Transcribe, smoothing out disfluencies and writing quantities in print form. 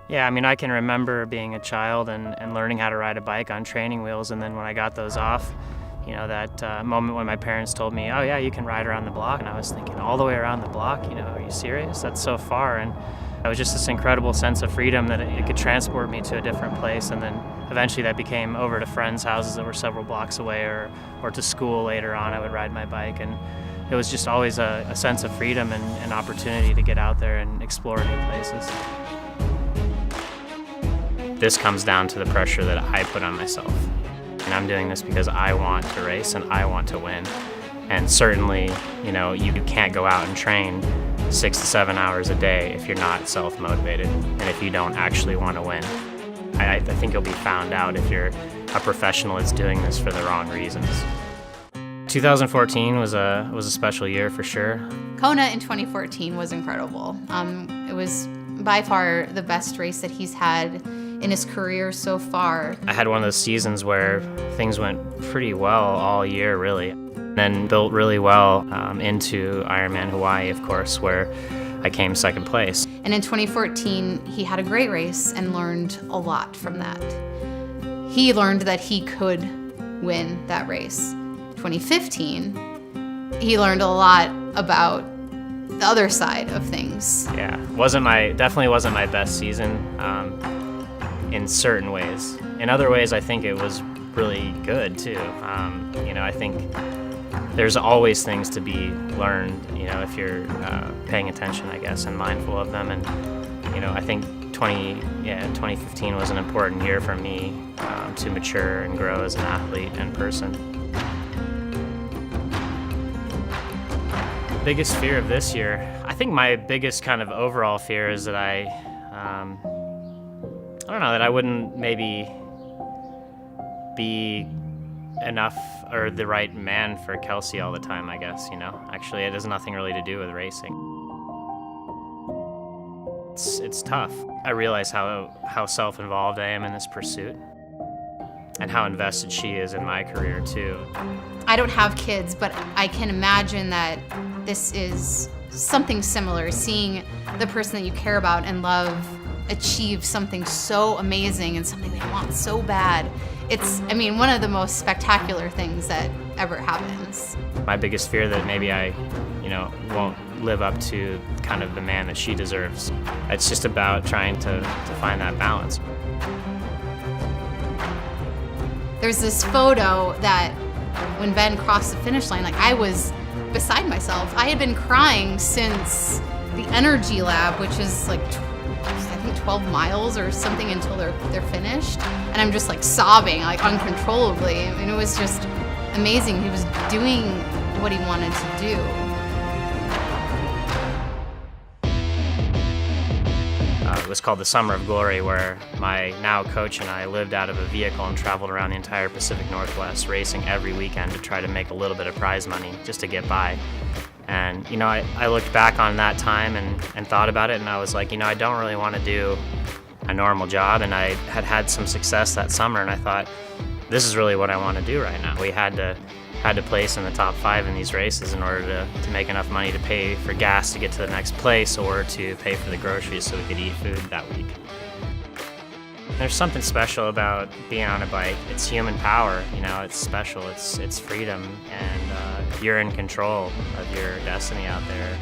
Yeah, I mean, I can remember being a child and learning how to ride a bike on training wheels, and then when I got those off, that moment when my parents told me, oh yeah, you can ride around the block, and I was thinking, all the way around the block, are you serious? That's so far. And it was just this incredible sense of freedom that it could transport me to a different place, and then eventually that became over to friends' houses that were several blocks away, or to school later on. I would ride my bike, and it was just always a sense of freedom and opportunity to get out there and explore new places. This comes down to the pressure that I put on myself. And I'm doing this because I want to race and I want to win. And certainly, you can't go out and train 6 to 7 hours a day if you're not self-motivated and if you don't actually want to win. I think you'll be found out if you're a professional that's doing this for the wrong reasons. 2014 was a special year for sure. Kona in 2014 was incredible. It was by far the best race that he's had in his career so far. I had one of those seasons where things went pretty well all year, really. Then built really well into Ironman Hawaii, of course, where I came second place. And in 2014, he had a great race and learned a lot from that. He learned that he could win that race. 2015, he learned a lot about the other side of things. Yeah, definitely wasn't my best season. In certain ways. In other ways, I think it was really good too. I think there's always things to be learned, if you're paying attention, I guess, and mindful of them. And, I think 2015 was an important year for me to mature and grow as an athlete and person. Biggest fear of this year, I think my biggest kind of overall fear is that I don't know, that I wouldn't maybe be enough or the right man for Kelsey all the time, I guess, Actually, it has nothing really to do with racing. It's tough. I realize how self-involved I am in this pursuit and how invested she is in my career, too. I don't have kids, but I can imagine that this is something similar, seeing the person that you care about and love achieve something so amazing and something they want so bad. It's, one of the most spectacular things that ever happens. My biggest fear that maybe I, won't live up to kind of the man that she deserves. It's just about trying to find that balance. There's this photo that when Ben crossed the finish line, I was beside myself. I had been crying since the energy lap, which is 12 miles or something until they're finished, and I'm just sobbing uncontrollably. It was just amazing. He was doing what he wanted to do. It was called the Summer of Glory, where my now coach and I lived out of a vehicle and traveled around the entire Pacific Northwest, racing every weekend to try to make a little bit of prize money just to get by. And, I looked back on that time and thought about it, and I was like, I don't really want to do a normal job. And I had some success that summer, and I thought, this is really what I want to do right now. We had to place in the top 5 in these races in order to make enough money to pay for gas to get to the next place or to pay for the groceries so we could eat food that week. There's something special about being on a bike. It's human power, it's special, it's freedom, and you're in control of your destiny out there.